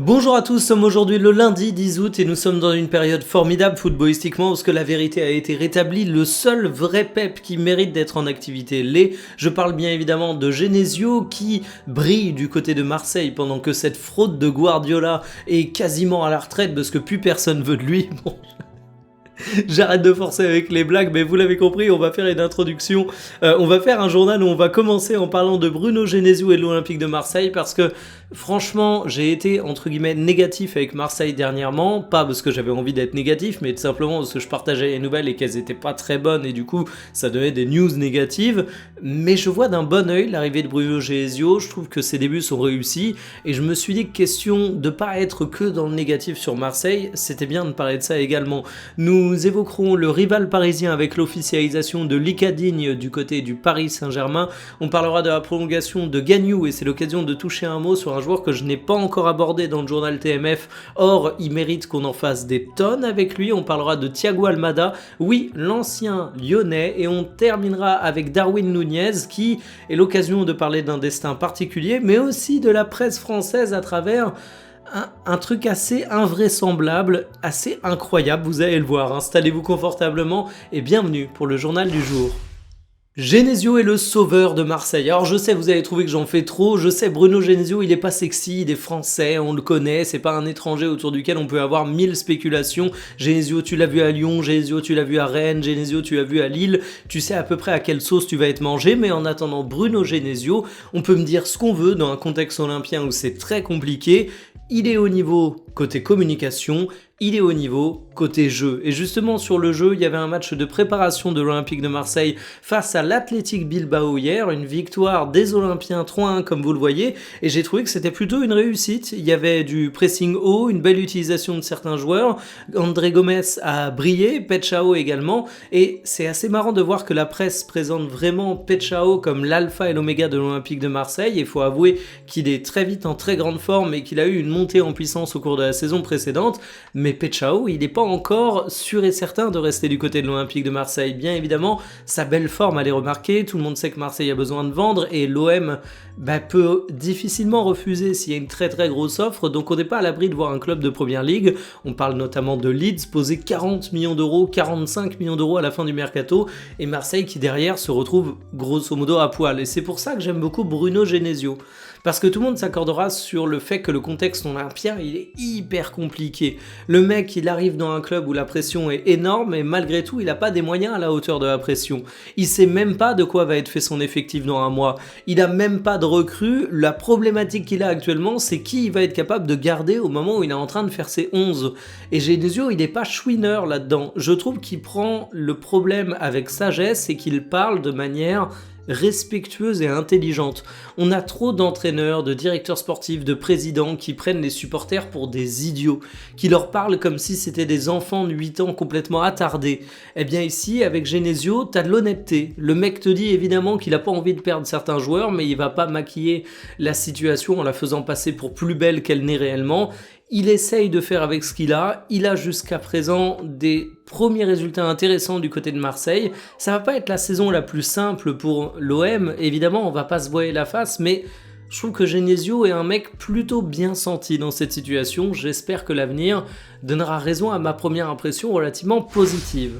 Bonjour à tous, nous sommes aujourd'hui le lundi 10 août et nous sommes dans une période formidable footballistiquement parce que la vérité a été rétablie. Le seul vrai Pep qui mérite d'être en activité l'est. Je parle bien évidemment de Genesio qui brille du côté de Marseille pendant que cette fraude de Guardiola est quasiment à la retraite parce que plus personne veut de lui. Bon. J'arrête de forcer avec les blagues, mais vous l'avez compris, on va faire une introduction. On va faire un journal où on va commencer en parlant de Bruno Genesio et de l'Olympique de Marseille parce que franchement, j'ai été entre guillemets négatif avec Marseille dernièrement, pas parce que j'avais envie d'être négatif, mais tout simplement parce que je partageais les nouvelles et qu'elles étaient pas très bonnes et du coup ça donnait des news négatives. Mais je vois d'un bon œil l'arrivée de Bruno Genesio, je trouve que ses débuts sont réussis et je me suis dit que question de pas être que dans le négatif sur Marseille, c'était bien de parler de ça également. Nous évoquerons le rival parisien avec l'officialisation de Lucas Digne du côté du Paris Saint-Germain. On parlera de la prolongation de Gagnou et c'est l'occasion de toucher un mot sur un joueur que je n'ai pas encore abordé dans le journal TMF. Or, il mérite qu'on en fasse des tonnes avec lui. On parlera de Thiago Almada, oui, l'ancien lyonnais. Et on terminera avec Darwin Nunez qui est l'occasion de parler d'un destin particulier, mais aussi de la presse française à travers un truc assez invraisemblable, assez incroyable, vous allez le voir. Installez-vous confortablement et bienvenue pour le journal du jour. Genesio est le sauveur de Marseille. Alors je sais, vous allez trouver que j'en fais trop, je sais, Bruno Genesio il est pas sexy, il est français, on le connaît, c'est pas un étranger autour duquel on peut avoir 1000 spéculations. Genesio tu l'as vu à Lyon, Genesio tu l'as vu à Rennes, Genesio tu l'as vu à Lille, tu sais à peu près à quelle sauce tu vas être mangé, mais en attendant Bruno Genesio, on peut me dire ce qu'on veut dans un contexte olympien où c'est très compliqué. Il est au niveau côté communication, il est au niveau côté jeu. Et justement sur le jeu, il y avait un match de préparation de l'Olympique de Marseille face à l'Athletic Bilbao hier, une victoire des Olympiens 3-1 comme vous le voyez, et j'ai trouvé que c'était plutôt une réussite. Il y avait du pressing haut, une belle utilisation de certains joueurs, André Gomes a brillé, Petchao également, et c'est assez marrant de voir que la presse présente vraiment Petchao comme l'alpha et l'oméga de l'Olympique de Marseille. Il faut avouer qu'il est très vite en très grande forme et qu'il a eu une montée en puissance au cours de la saison précédente, mais Petchao, il n'est pas encore sûr et certain de rester du côté de l'Olympique de Marseille. Bien évidemment, sa belle forme, elle est remarquée, tout le monde sait que Marseille a besoin de vendre et l'OM peut difficilement refuser s'il y a une très très grosse offre, donc on n'est pas à l'abri de voir un club de première ligue. On parle notamment de Leeds poser 40 millions d'euros, 45 millions d'euros à la fin du mercato, et Marseille qui derrière se retrouve grosso modo à poil. Et c'est pour ça que j'aime beaucoup Bruno Genesio. Parce que tout le monde s'accordera sur le fait que le contexte olympien, il est hyper compliqué. Le mec, il arrive dans un club où la pression est énorme et malgré tout, il n'a pas des moyens à la hauteur de la pression. Il sait même pas de quoi va être fait son effectif dans un mois. Il a même pas de recrues. La problématique qu'il a actuellement, c'est qui il va être capable de garder au moment où il est en train de faire ses 11. Et Genesio, il n'est pas chouineur là-dedans. Je trouve qu'il prend le problème avec sagesse et qu'il parle de manière respectueuse et intelligente. On a trop d'entraîneurs, de directeurs sportifs, de présidents qui prennent les supporters pour des idiots, qui leur parlent comme si c'était des enfants de 8 ans complètement attardés. Eh bien ici, avec Genesio, t'as de l'honnêteté. Le mec te dit évidemment qu'il a pas envie de perdre certains joueurs, mais il va pas maquiller la situation en la faisant passer pour plus belle qu'elle n'est réellement. Il essaye de faire avec ce qu'il a. Il a jusqu'à présent des premiers résultats intéressants du côté de Marseille. Ça va pas être la saison la plus simple pour l'OM. Évidemment, on va pas se voiler la face, mais je trouve que Genesio est un mec plutôt bien senti dans cette situation. J'espère que l'avenir donnera raison à ma première impression relativement positive.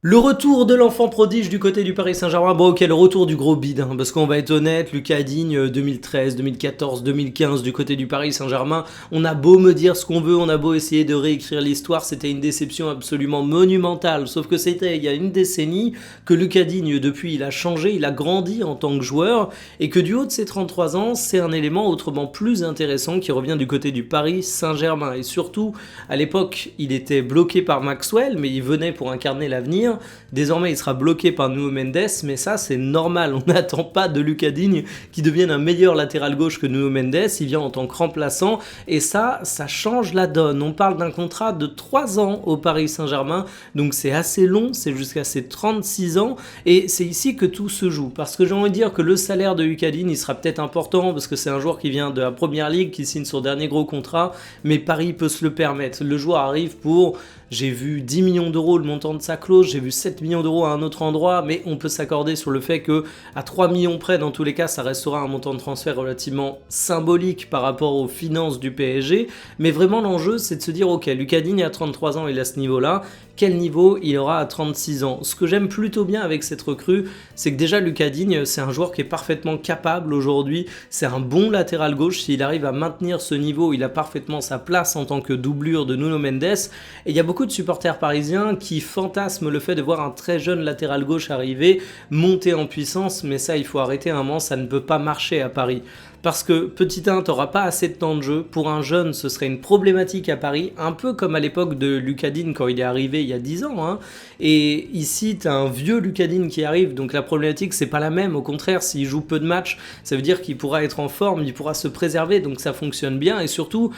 Le retour de l'enfant prodige du côté du Paris Saint-Germain, bon ok, le retour du gros bide, parce qu'on va être honnête, Lucas Digne 2013, 2014, 2015 du côté du Paris Saint-Germain, on a beau me dire ce qu'on veut, on a beau essayer de réécrire l'histoire, c'était une déception absolument monumentale, sauf que c'était il y a une décennie que Lucas Digne, depuis il a changé, il a grandi en tant que joueur, et que du haut de ses 33 ans, c'est un élément autrement plus intéressant qui revient du côté du Paris Saint-Germain, et surtout, à l'époque, il était bloqué par Maxwell, mais il venait pour incarner l'avenir. Désormais, il sera bloqué par Nuno Mendes, mais ça, c'est normal. On n'attend pas de Lucas Digne qui devienne un meilleur latéral gauche que Nuno Mendes. Il vient en tant que remplaçant, et ça change la donne. On parle d'un contrat de 3 ans au Paris Saint-Germain, donc c'est assez long, c'est jusqu'à ses 36 ans, et c'est ici que tout se joue. Parce que j'ai envie de dire que le salaire de Lucas Digne, il sera peut-être important, parce que c'est un joueur qui vient de la première ligue, qui signe son dernier gros contrat, mais Paris peut se le permettre. Le joueur arrive pour, j'ai vu 10 millions d'euros le montant de sa clause, j'ai vu 7 millions d'euros à un autre endroit, mais on peut s'accorder sur le fait que à 3 millions près, dans tous les cas, ça restera un montant de transfert relativement symbolique par rapport aux finances du PSG. Mais vraiment, l'enjeu, c'est de se dire, ok, Lucas Digne à 33 ans, il est à ce niveau-là. Quel niveau il aura à 36 ans? Ce que j'aime plutôt bien avec cette recrue, c'est que déjà Lucas Digne, c'est un joueur qui est parfaitement capable aujourd'hui. C'est un bon latéral gauche. S'il arrive à maintenir ce niveau, il a parfaitement sa place en tant que doublure de Nuno Mendes. Et il y a beaucoup de supporters parisiens qui fantasment le fait de voir un très jeune latéral gauche arriver, monter en puissance, mais ça, il faut arrêter un moment, ça ne peut pas marcher à Paris. Parce que, petit 1, t'auras pas assez de temps de jeu. Pour un jeune, ce serait une problématique à Paris, un peu comme à l'époque de Lucas Digne quand il est arrivé il y a 10 ans. Hein. Et ici, t'as un vieux Lucas Digne qui arrive, donc la problématique, c'est pas la même. Au contraire, s'il joue peu de matchs, ça veut dire qu'il pourra être en forme, il pourra se préserver, donc ça fonctionne bien. Et surtout,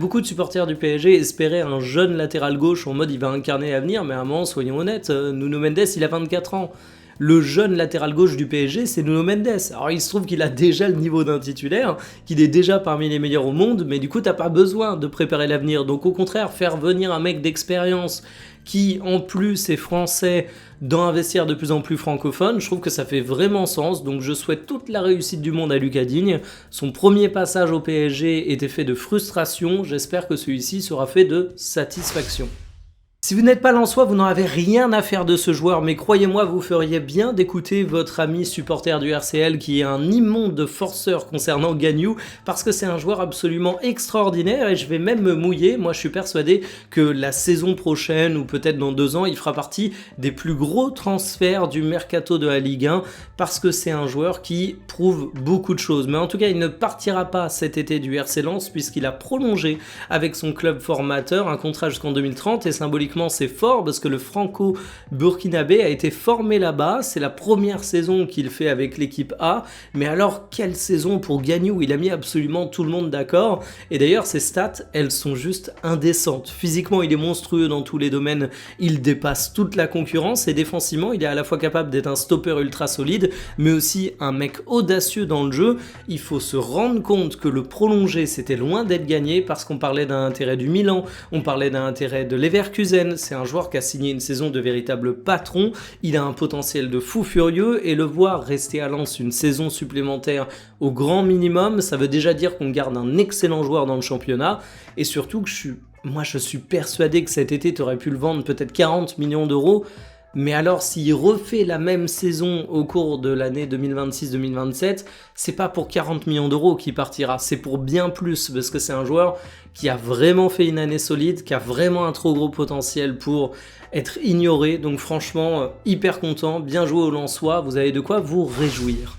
beaucoup de supporters du PSG espéraient un jeune latéral gauche en mode il va incarner l'avenir, mais à un moment, soyons honnêtes, Nuno Mendes, il a 24 ans. Le jeune latéral gauche du PSG, c'est Nuno Mendes. Alors il se trouve qu'il a déjà le niveau d'un titulaire, qu'il est déjà parmi les meilleurs au monde, mais du coup t'as pas besoin de préparer l'avenir. Donc au contraire, faire venir un mec d'expérience qui en plus est français dans un vestiaire de plus en plus francophone, je trouve que ça fait vraiment sens. Donc je souhaite toute la réussite du monde à Lucas Digne. Son premier passage au PSG était fait de frustration, j'espère que celui-ci sera fait de satisfaction. Si vous n'êtes pas lensois, vous n'en avez rien à faire de ce joueur, mais croyez-moi, vous feriez bien d'écouter votre ami supporter du RCL qui est un immonde forceur concernant Gagnou, parce que c'est un joueur absolument extraordinaire et je vais même me mouiller. Moi, je suis persuadé que la saison prochaine ou peut-être dans 2 ans, il fera partie des plus gros transferts du mercato de la Ligue 1 parce que c'est un joueur qui prouve beaucoup de choses. Mais en tout cas, il ne partira pas cet été du RC Lens puisqu'il a prolongé avec son club formateur un contrat jusqu'en 2030 et symboliquement c'est fort parce que le franco-burkinabé a été formé là-bas, c'est la première saison qu'il fait avec l'équipe A, mais alors quelle saison pour Gagnou, il a mis absolument tout le monde d'accord, et d'ailleurs ses stats, elles sont juste indécentes. Physiquement il est monstrueux dans tous les domaines, il dépasse toute la concurrence et défensivement il est à la fois capable d'être un stopper ultra solide, mais aussi un mec audacieux dans le jeu. Il faut se rendre compte que le prolongé c'était loin d'être gagné parce qu'on parlait d'un intérêt du Milan, on parlait d'un intérêt de Leverkusen. C'est un joueur qui a signé une saison de véritable patron, il a un potentiel de fou furieux et le voir rester à Lens une saison supplémentaire au grand minimum, ça veut déjà dire qu'on garde un excellent joueur dans le championnat et surtout que je suis persuadé que cet été tu aurais pu le vendre peut-être 40 millions d'euros. Mais alors, s'il refait la même saison au cours de l'année 2026-2027, c'est pas pour 40 millions d'euros qu'il partira, c'est pour bien plus, parce que c'est un joueur qui a vraiment fait une année solide, qui a vraiment un trop gros potentiel pour être ignoré. Donc franchement, hyper content, bien joué aux Lensois, vous avez de quoi vous réjouir.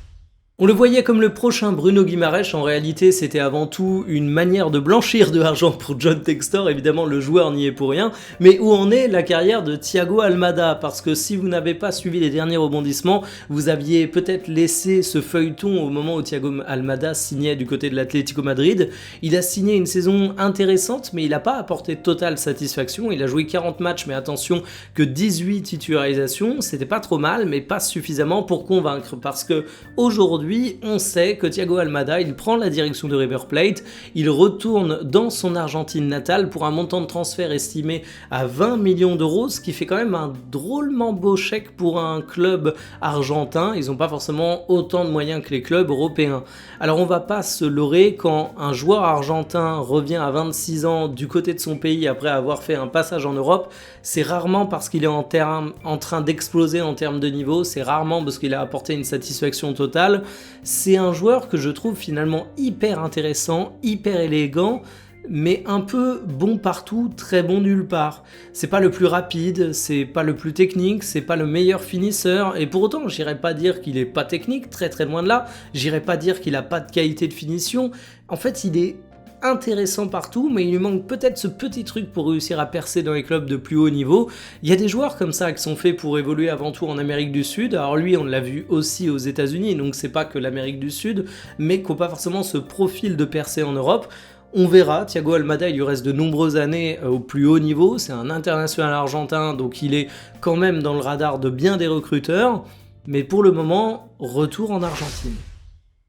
On le voyait comme le prochain Bruno Guimaraes, en réalité c'était avant tout une manière de blanchir de l'argent pour John Textor, évidemment le joueur n'y est pour rien, mais où en est la carrière de Thiago Almada, parce que si vous n'avez pas suivi les derniers rebondissements, vous aviez peut-être laissé ce feuilleton au moment où Thiago Almada signait du côté de l'Atlético Madrid. Il a signé une saison intéressante, mais il n'a pas apporté totale satisfaction, il a joué 40 matchs, mais attention que 18 titularisations, c'était pas trop mal, mais pas suffisamment pour convaincre, parce que aujourd'hui, on sait que Thiago Almada, il prend la direction de River Plate, il retourne dans son Argentine natale pour un montant de transfert estimé à 20 millions d'euros, ce qui fait quand même un drôlement beau chèque pour un club argentin. Ils n'ont pas forcément autant de moyens que les clubs européens. Alors on va pas se leurrer, quand un joueur argentin revient à 26 ans du côté de son pays après avoir fait un passage en Europe, c'est rarement parce qu'il est en train d'exploser en termes de niveau, c'est rarement parce qu'il a apporté une satisfaction totale. C'est un joueur que je trouve finalement hyper intéressant, hyper élégant, mais un peu bon partout, très bon nulle part. C'est pas le plus rapide, c'est pas le plus technique, c'est pas le meilleur finisseur, et pour autant j'irais pas dire qu'il est pas technique, très très loin de là, j'irais pas dire qu'il a pas de qualité de finition. En fait il est intéressant partout, mais il lui manque peut-être ce petit truc pour réussir à percer dans les clubs de plus haut niveau. Il y a des joueurs comme ça qui sont faits pour évoluer avant tout en Amérique du Sud. Alors lui, on l'a vu aussi aux États-Unis, donc c'est pas que l'Amérique du Sud, mais qui n'ont pas forcément ce profil de percée en Europe. On verra, Thiago Almada, il lui reste de nombreuses années au plus haut niveau, c'est un international argentin, donc il est quand même dans le radar de bien des recruteurs, mais pour le moment, retour en Argentine.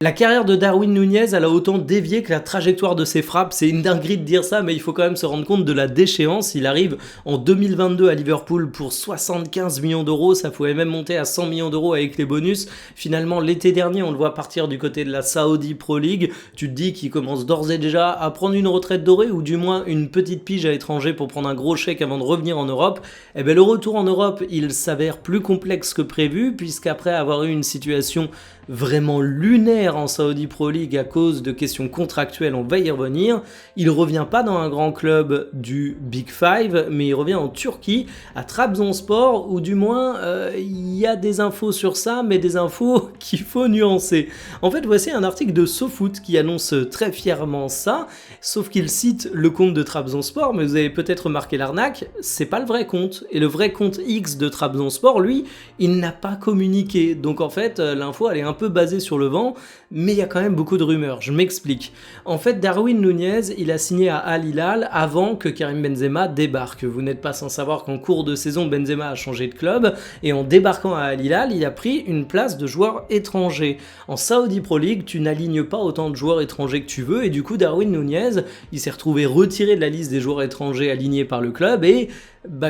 La carrière de Darwin Núñez, elle a autant dévié que la trajectoire de ses frappes. C'est une dinguerie de dire ça, mais il faut quand même se rendre compte de la déchéance. Il arrive en 2022 à Liverpool pour 75 millions d'euros. Ça pouvait même monter à 100 millions d'euros avec les bonus. Finalement, l'été dernier, on le voit partir du côté de la Saudi Pro League. Tu te dis qu'il commence d'ores et déjà à prendre une retraite dorée, ou du moins une petite pige à l'étranger pour prendre un gros chèque avant de revenir en Europe. Et bien le retour en Europe, il s'avère plus complexe que prévu, puisqu'après avoir eu une situation vraiment lunaire en Saudi Pro League à cause de questions contractuelles, on va y revenir. Il revient pas dans un grand club du Big Five, mais il revient en Turquie, à Trabzonspor, ou du moins il y a des infos sur ça, mais des infos qu'il faut nuancer. En fait, voici un article de SoFoot qui annonce très fièrement ça, sauf qu'il cite le compte de Trabzonspor, mais vous avez peut-être remarqué l'arnaque, c'est pas le vrai compte. Et le vrai compte X de Trabzonspor, lui, il n'a pas communiqué. Donc en fait, l'info, elle est un peu basé sur le vent, mais il y a quand même beaucoup de rumeurs. Je m'explique. En fait, Darwin Núñez, il a signé à Al Hilal avant que Karim Benzema débarque. Vous n'êtes pas sans savoir qu'en cours de saison, Benzema a changé de club, et en débarquant à Al Hilal, il a pris une place de joueur étranger. En Saudi Pro League, tu n'alignes pas autant de joueurs étrangers que tu veux, et du coup, Darwin Núñez, il s'est retrouvé retiré de la liste des joueurs étrangers alignés par le club, et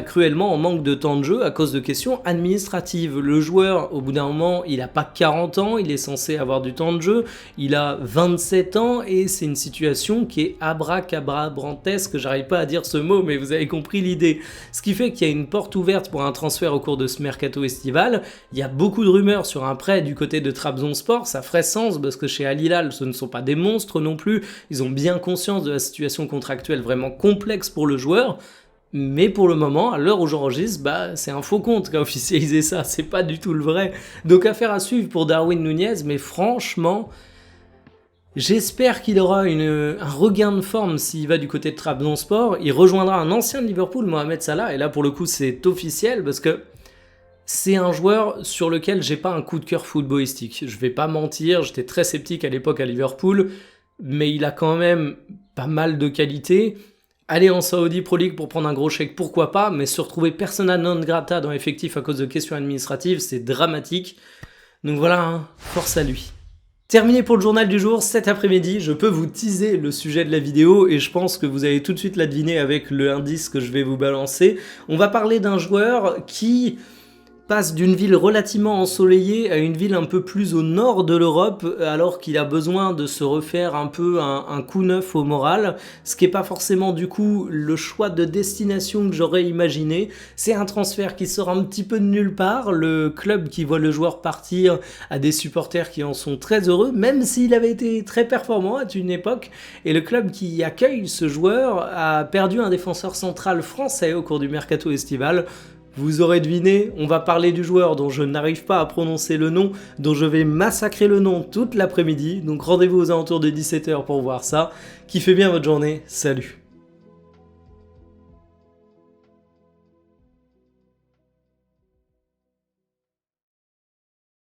cruellement en manque de temps de jeu à cause de questions administratives. Le joueur, au bout d'un moment, il n'a pas 40 ans, il est censé avoir du temps de jeu, il a 27 ans, et c'est une situation qui est abracadabrantesque, j'arrive pas à dire ce mot, mais vous avez compris l'idée. Ce qui fait qu'il y a une porte ouverte pour un transfert au cours de ce mercato estival. Il y a beaucoup de rumeurs sur un prêt du côté de Trabzonspor, ça ferait sens parce que chez Al Hilal, ce ne sont pas des monstres non plus, ils ont bien conscience de la situation contractuelle vraiment complexe pour le joueur. Mais pour le moment, à l'heure où j'enregistre, c'est un faux compte qui a officialisé ça, c'est pas du tout le vrai. Donc affaire à suivre pour Darwin Núñez, mais franchement, j'espère qu'il aura un regain de forme s'il va du côté de Trabzonspor. Il rejoindra un ancien de Liverpool, Mohamed Salah, et là pour le coup c'est officiel parce que c'est un joueur sur lequel j'ai pas un coup de cœur footballistique. Je vais pas mentir, j'étais très sceptique à l'époque à Liverpool, mais il a quand même pas mal de qualités. Aller en Saudi Pro League pour prendre un gros chèque, pourquoi pas, mais se retrouver persona non grata dans l'effectif à cause de questions administratives, c'est dramatique. Donc voilà, hein, force à lui. Terminé pour le journal du jour, cet après-midi, je peux vous teaser le sujet de la vidéo et je pense que vous allez tout de suite la deviner avec le indice que je vais vous balancer. On va parler d'un joueur qui passe d'une ville relativement ensoleillée à une ville un peu plus au nord de l'Europe alors qu'il a besoin de se refaire un peu un coup neuf au moral, ce qui n'est pas forcément du coup le choix de destination que j'aurais imaginé. C'est un transfert qui sort un petit peu de nulle part, le club qui voit le joueur partir a des supporters qui en sont très heureux, même s'il avait été très performant à une époque, et le club qui accueille ce joueur a perdu un défenseur central français au cours du mercato estival. Vous aurez deviné, on va parler du joueur dont je n'arrive pas à prononcer le nom, dont je vais massacrer le nom toute l'après-midi, donc rendez-vous aux alentours de 17 h pour voir ça. Kiffez bien votre journée, salut!